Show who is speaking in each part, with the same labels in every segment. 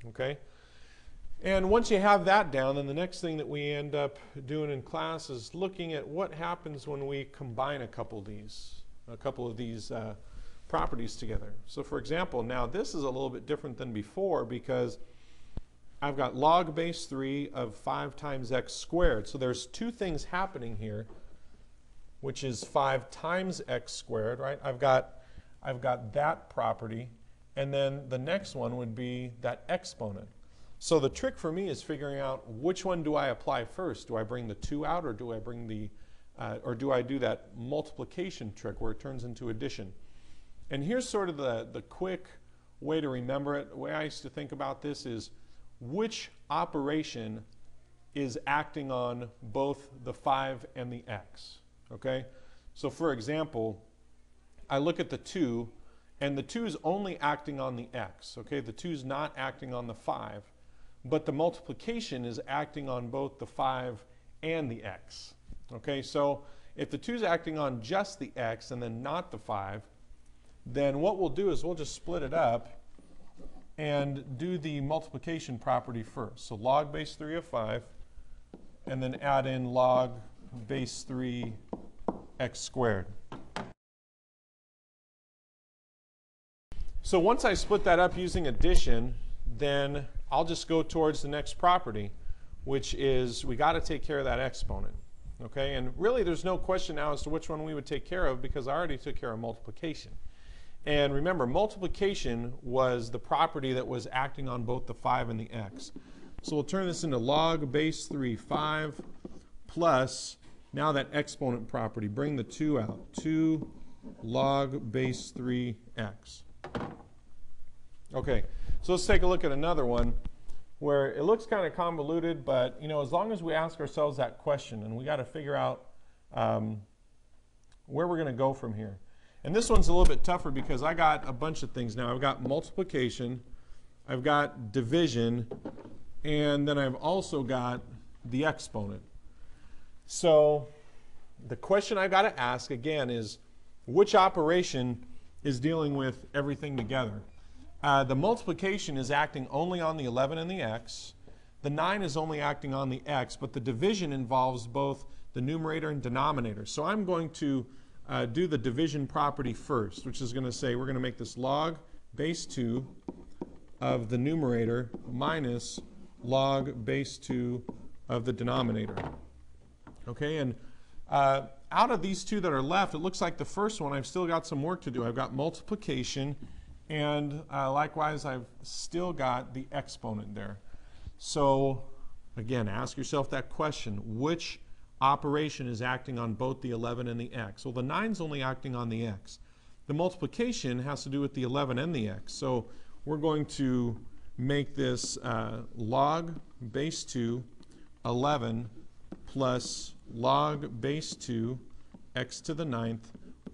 Speaker 1: Okay? And once you have that down, then the next thing that we end up doing in class is looking at what happens when we combine a couple of these properties together. So for example, now this is a little bit different than before because I've got log base 3 of 5 times x squared. So there's two things happening here, which is 5 times x squared, right? I've got that property, and then the next one would be that exponent. So the trick for me is figuring out which one do I apply first. Do I bring the 2 out, or do I bring the, or do I do that multiplication trick where it turns into addition? And here's sort of the quick way to remember it. The way I used to think about this is which operation is acting on both the 5 and the x. Okay? So for example, I look at the 2, and the 2 is only acting on the x. Okay? The 2 is not acting on the 5. But the multiplication is acting on both the 5 and the x. Okay? So if the 2 is acting on just the x and then not the 5, then what we'll do is we'll just split it up and do the multiplication property first. So log base 3 of 5, and then add in log base 3 x squared. So once I split that up using addition, then I'll just go towards the next property, which is we got to take care of that exponent. Okay? And really there's no question now as to which one we would take care of because I already took care of multiplication. And remember, multiplication was the property that was acting on both the 5 and the x. So we'll turn this into log base 3, 5, plus, now that exponent property, bring the 2 out, 2 log base 3x. Okay, so let's take a look at another one where it looks kind of convoluted, but you know, as long as we ask ourselves that question, and we got to figure out where we're going to go from here. And this one's a little bit tougher because I got a bunch of things now. I've got multiplication, I've got division, and then I've also got the exponent. So the question I've got to ask again is which operation is dealing with everything together? The multiplication is acting only on the 11 and the x. The 9 is only acting on the x, but the division involves both the numerator and denominator. So I'm going to do the division property first, which is going to say we're going to make this log base 2 of the numerator minus log base 2 of the denominator. Okay, and out of these two that are left, it looks like the first one I've still got some work to do. I've got multiplication, and likewise I've still got the exponent there. So again, ask yourself that question. Which operation is acting on both the 11 and the x? Well, the 9's only acting on the x. The multiplication has to do with the 11 and the x. So we're going to make this log base 2 11 plus log base 2 x to the 9th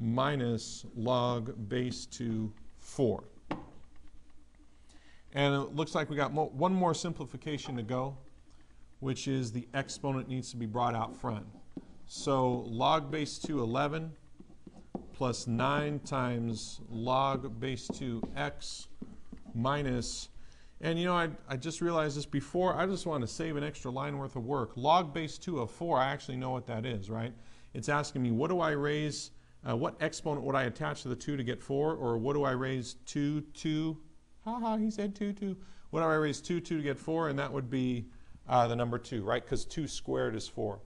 Speaker 1: minus log base 2 4. And it looks like we got one more simplification to go, which is the exponent needs to be brought out front. So log base 2 11 plus 9 times log base 2 x minus, and you know, I just realized this before, I just want to save an extra line worth of work. Log base 2 of 4, I actually know what that is, right? It's asking me what do I raise, what exponent would I attach to the 2 to get 4, or what do I raise 2, 2, haha, he said 2, 2. What do I raise 2, 2 to get 4, and that would be the number 2, right? Because 2 squared is 4.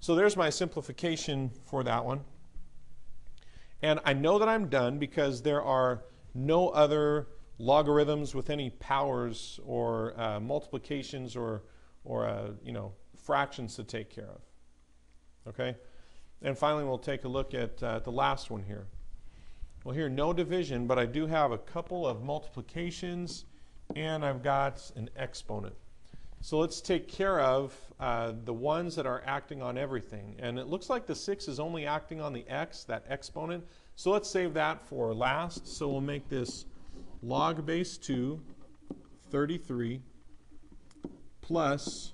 Speaker 1: So there's my simplification for that one. And I know that I'm done because there are no other logarithms with any powers or multiplications or you know, fractions to take care of. Okay? And finally, we'll take a look at the last one here. Well, here, no division, but I do have a couple of multiplications, and I've got an exponent. So let's take care of the ones that are acting on everything. And it looks like the 6 is only acting on the x, that exponent. So let's save that for last. So we'll make this log base 2, 33, plus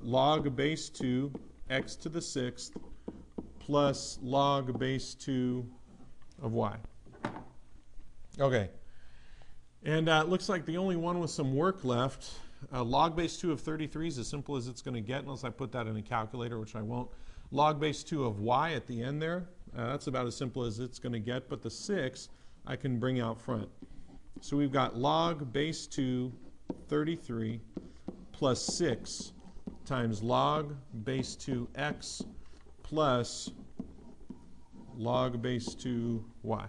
Speaker 1: log base 2, x to the 6th, plus log base 2 of y. Okay. And it looks like the only one with some work left, log base 2 of 33 is as simple as it's going to get, unless I put that in a calculator, which I won't. Log base 2 of y at the end there, that's about as simple as it's going to get, but the 6 I can bring out front. So we've got log base 2, 33, plus 6 times log base 2x plus log base 2y.